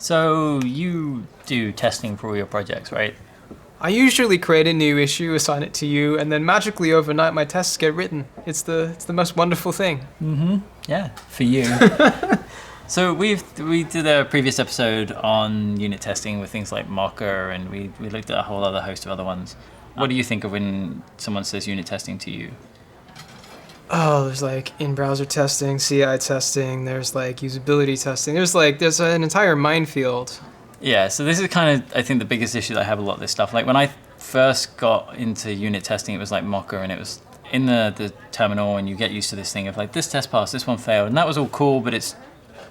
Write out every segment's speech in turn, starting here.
So you do testing for all your projects, right? I usually create a new issue, assign it to you, and then magically overnight my tests get written. It's the most wonderful thing. Yeah, for you. So we did a previous episode on unit testing with things like Mocha, and we looked at a whole other host of other ones. What do you think of when someone says unit testing to you? Oh, there's like in-browser testing, CI testing, there's like usability testing. There's an entire minefield. Yeah, so this is kind of, I think, the biggest issue that I have a lot of this stuff. Like when I first got into unit testing, it was like Mocha, and it was in the terminal, and you get used to this thing of like, this test passed, this one failed, and that was all cool, but it's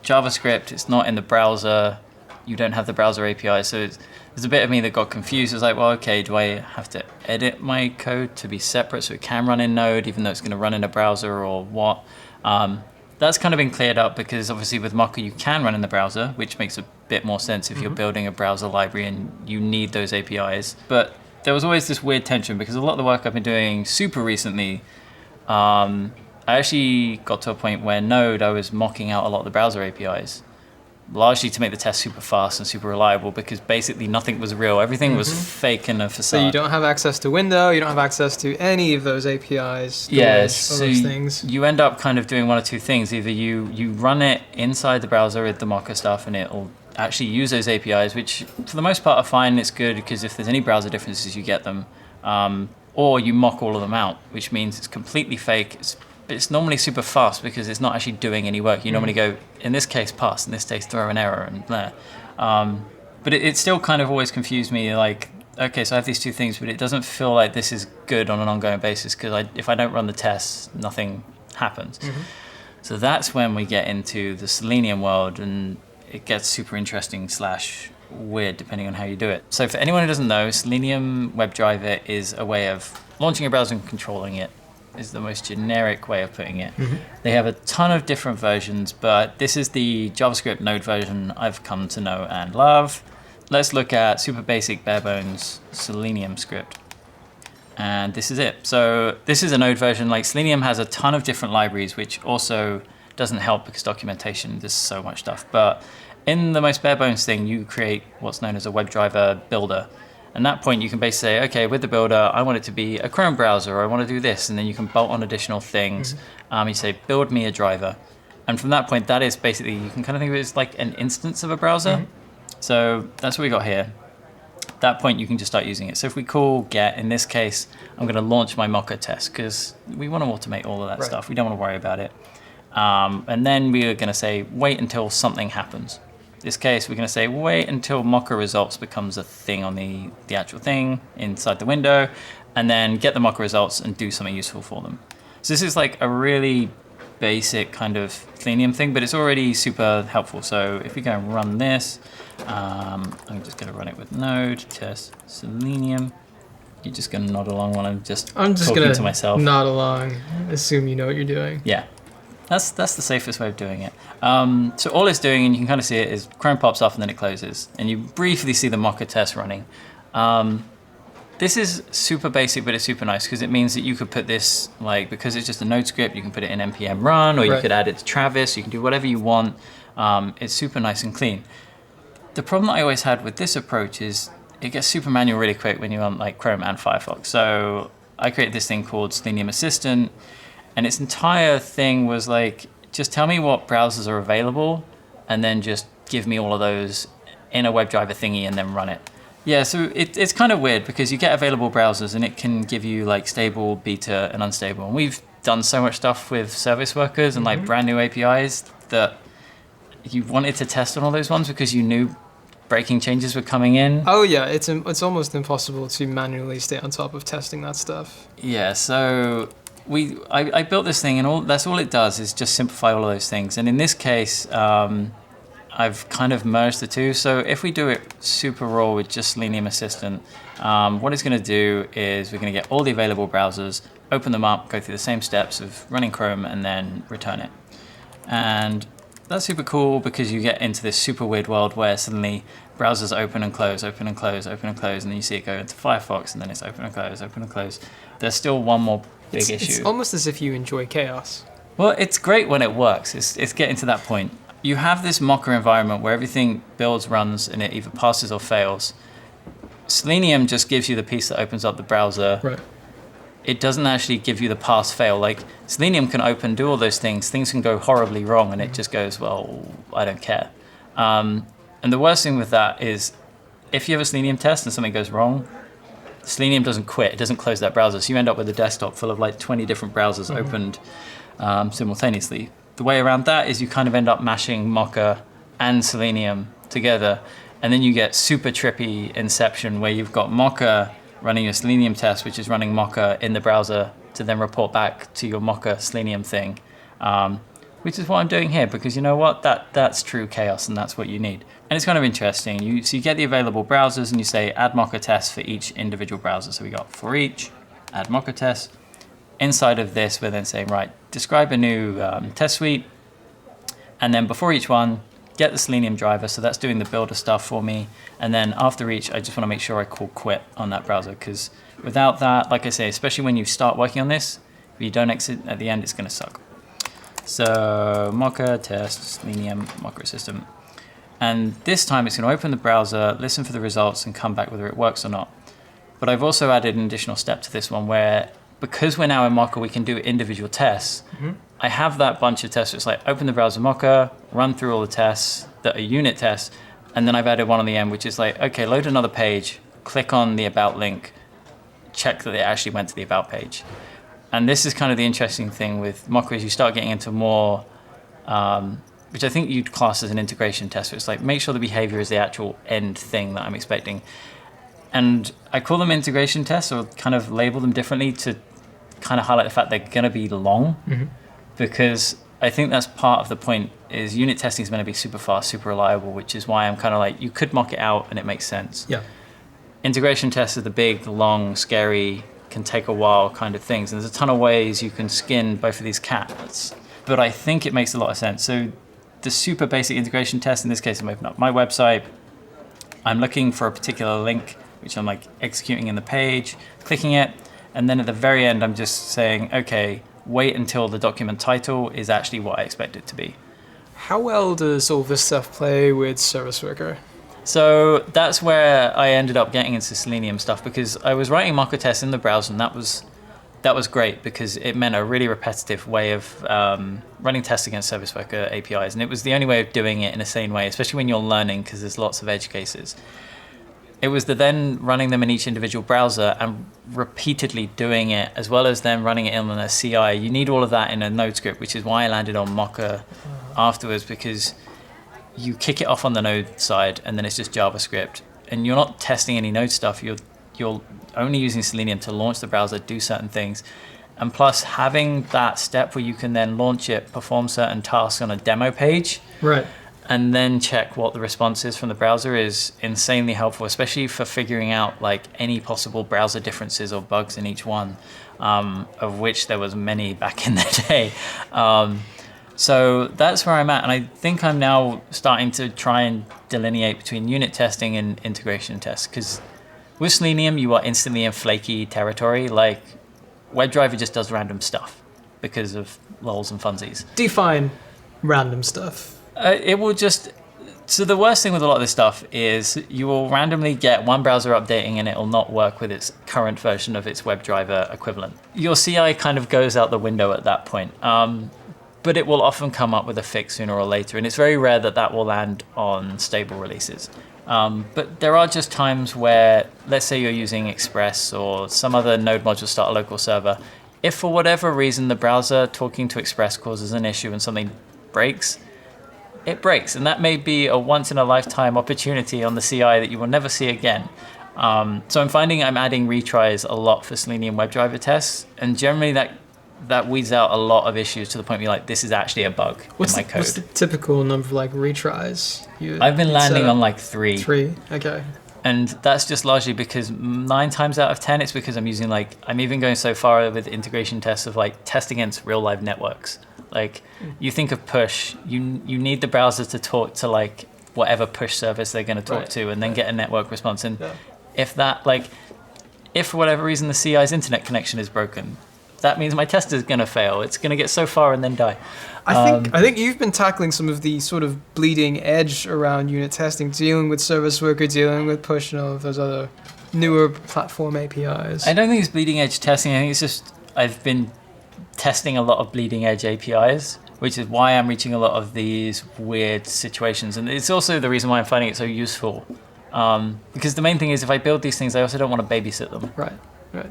JavaScript, it's not in the browser, you don't have the browser API, so there's a bit of me that got confused. It's like, well, okay, do I have to edit my code to be separate so it can run in Node, even though it's going to run in a browser, or what? That's kind of been cleared up because obviously with Mocha you can run in the browser, which makes a bit more sense if you're building a browser library and you need those APIs. But there was always this weird tension because a lot of the work I've been doing super recently, I actually got to a point where Node, I was mocking out a lot of the browser APIs, largely to make the test super fast and super reliable because basically nothing was real. Everything was fake and a facade. So you don't have access to window, you don't have access to any of those APIs. Yes, so those things. You end up kind of doing one of two things. Either you run it inside the browser with the Mocha stuff and it'll actually use those APIs, which for the most part are fine. It's good because if there's any browser differences, you get them. Or you mock all of them out, which means it's completely fake. It's normally super fast because it's not actually doing any work. You normally go, in this case, pass, in this case, throw an error, and blah. But it still kind of always confused me, like, okay, so I have these two things, but it doesn't feel like this is good on an ongoing basis because if I don't run the tests, nothing happens. So that's when we get into the Selenium world, and it gets super interesting / weird depending on how you do it. So for anyone who doesn't know, Selenium WebDriver is a way of launching a browser and controlling it. Is the most generic way of putting it. They have a ton of different versions, but this is the JavaScript Node version I've come to know and love. Let's look at super basic bare bones Selenium script. And this is it. So this is a Node version. Like Selenium has a ton of different libraries, which also doesn't help because documentation, there's so much stuff. But in the most bare bones thing, you create what's known as a WebDriver builder. At that point, you can basically say, okay, with the builder, I want it to be a Chrome browser, or I want to do this, and then you can bolt on additional things. You say, build me a driver. And from that point, that is basically, you can kind of think of it as like an instance of a browser. So that's what we got here. At that point, you can just start using it. So if we call get, in this case, I'm going to launch my Mocha test, because we want to automate all of that stuff. We don't want to worry about it. And then we are going to say, wait until something happens. This case, we're going to say, wait until Mocha results becomes a thing on the actual thing inside the window, and then get the Mocha results and do something useful for them. So this is like a really basic kind of Selenium thing, but it's already super helpful. So if we go and run this, I'm just going to run it with Node, test Selenium. You're just going to nod along while I'm just talking to myself. Nod along, assume you know what you're doing. Yeah. That's the safest way of doing it. So all it's doing, and you can kind of see it, is Chrome pops off and then it closes. And you briefly see the Mocha test running. This is super basic, but it's super nice because it means that you could put this, like, because it's just a Node script, you can put it in npm run, or you could add it to Travis, you can do whatever you want. It's super nice and clean. The problem that I always had with this approach is it gets super manual really quick when you're on like Chrome and Firefox. So I created this thing called Selenium Assistant. And its entire thing was like, just tell me what browsers are available, and then just give me all of those in a WebDriver thingy and then run it. Yeah, so it's kind of weird because you get available browsers and it can give you like stable, beta, and unstable. And we've done so much stuff with service workers and like brand new APIs that you wanted to test on all those ones because you knew breaking changes were coming in. Oh yeah, it's almost impossible to manually stay on top of testing that stuff. Yeah, so I built this thing, and that's all it does is just simplify all of those things. And in this case, I've kind of merged the two. So if we do it super raw with just Selenium Assistant, what it's going to do is we're going to get all the available browsers, open them up, go through the same steps of running Chrome, and then return it. And that's super cool because you get into this super weird world where suddenly browsers open and close, open and close, open and close, and then you see it go into Firefox, and then it's open and close, open and close. There's still one more big issue. It's almost as if you enjoy chaos. Well, it's great when it works. It's getting to that point. you have this Mocha environment where everything builds, runs, and it either passes or fails. Selenium just gives you the piece that opens up the browser. Right. It doesn't actually give you the pass fail. Like Selenium can open, do all those things. Things can go horribly wrong, and it just goes, well, I don't care. And the worst thing with that is if you have a Selenium test and something goes wrong, Selenium doesn't quit. It doesn't close that browser. So you end up with a desktop full of like 20 different browsers opened simultaneously. The way around that is you kind of end up mashing Mocha and Selenium together. And then you get super trippy inception where you've got Mocha running your Selenium test, which is running Mocha in the browser to then report back to your Mocha Selenium thing, which is what I'm doing here, because you know what? That's true chaos, and that's what you need. And it's kind of interesting. So you get the available browsers, and you say add Mocha test for each individual browser. So we got for each, add Mocha test. Inside of this, we're then saying, right, describe a new test suite. And then before each one, get the Selenium driver, so that's doing the builder stuff for me. And then after each, I just want to make sure I call quit on that browser, because without that, like I say, especially when you start working on this, if you don't exit at the end, it's going to suck. So Mocha test, Selenium, Mocha system. And this time it's going to open the browser, listen for the results, and come back whether it works or not. But I've also added an additional step to this one where, because we're now in Mocha, we can do individual tests. I have that bunch of tests. It's like open the browser Mocha, run through all the tests that are unit tests, and then I've added one on the end, which is like, okay, load another page, click on the about link, check that it actually went to the about page. And this is kind of the interesting thing with Mocha is you start getting into more, which I think you'd class as an integration test. It's like make sure the behavior is the actual end thing that I'm expecting. And I call them integration tests, or kind of label them differently to kind of highlight the fact they're going to be long. Because I think that's part of the point is unit testing is going to be super fast, super reliable, which is why I'm kind of like, you could mock it out and it makes sense. Yeah. Integration tests are the big, long, scary, can take a while kind of things. And there's a ton of ways you can skin both of these cats. But I think it makes a lot of sense. So the super basic integration test, in this case, I'm opening up my website. I'm looking for a particular link, which I'm like executing in the page, clicking it. And then at the very end, I'm just saying, okay, wait until the document title is actually what I expect it to be. How well does all this stuff play with Service Worker? So that's where I ended up getting into Selenium stuff, because I was writing Mocha tests in the browser, and that was great because it meant a really repetitive way of running tests against Service Worker APIs. And it was the only way of doing it in a sane way, especially when you're learning, because there's lots of edge cases. It was the then running them in each individual browser and repeatedly doing it, as well as then running it in on a CI. You need all of that in a Node script, which is why I landed on Mocha afterwards, because you kick it off on the Node side and then it's just JavaScript. And you're not testing any Node stuff. You're only using Selenium to launch the browser, do certain things. And plus, having that step where you can then launch it, perform certain tasks on a demo page. Right. And then check what the response is from the browser is insanely helpful, especially for figuring out like any possible browser differences or bugs in each one, of which there was many back in the day. So that's where I'm at. And I think I'm now starting to try and delineate between unit testing and integration tests, because with Selenium, you are instantly in flaky territory. Like WebDriver just does random stuff because of lols and funsies. Define random stuff. It will just... So the worst thing with a lot of this stuff is you will randomly get one browser updating and it will not work with its current version of its WebDriver equivalent. Your CI kind of goes out the window at that point. But it will often come up with a fix sooner or later. And it's very rare that that will land on stable releases. But there are just times where, let's say you're using Express or some other Node module start a local server. If for whatever reason the browser talking to Express causes an issue and something breaks, it breaks, and that may be a once-in-a-lifetime opportunity on the CI that you will never see again. So I'm finding I'm adding retries a lot for Selenium WebDriver tests, and generally that weeds out a lot of issues to the point where you're like, this is actually a bug in my code. What's the typical number of like retries? I've been landing on like 3. 3, okay. And that's just largely because 9 times out of 10, it's because I'm using I'm even going so far with integration tests of like test against real live networks. Like you think of push, you need the browser to talk to like whatever push service they're going to talk to, and then get a network response. And if that if for whatever reason the CI's internet connection is broken, that means my test is going to fail. It's going to get so far and then die. I think you've been tackling some of the sort of bleeding edge around unit testing, dealing with service worker, dealing with push and all of those other newer platform APIs. I don't think it's bleeding edge testing. I think it's just I've been testing a lot of bleeding edge APIs, which is why I'm reaching a lot of these weird situations. And it's also the reason why I'm finding it so useful. Because the main thing is if I build these things, I also don't want to babysit them. Right.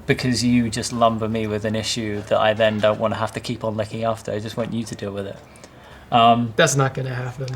Because you just lumber me with an issue that I then don't want to have to keep on looking after. I just want you to deal with it. That's not going to happen.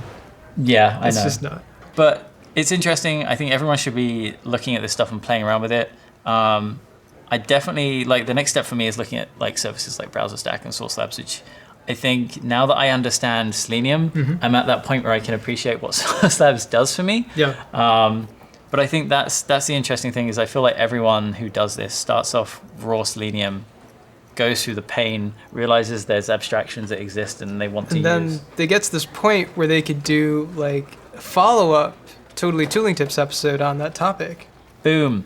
Yeah, I know. It's just not. But it's interesting. I think everyone should be looking at this stuff and playing around with it. I definitely, like, the next step for me is looking at, like, services like Browser Stack and Source Labs, which I think now that I understand Selenium, I'm at that point where I can appreciate what Source Labs does for me. Yeah. But I think that's the interesting thing is I feel like everyone who does this starts off raw Selenium, goes through the pain, realizes there's abstractions that exist and they want to use. And then they get to this point where they could do like a follow-up Totally Tooling Tips episode on that topic. Boom.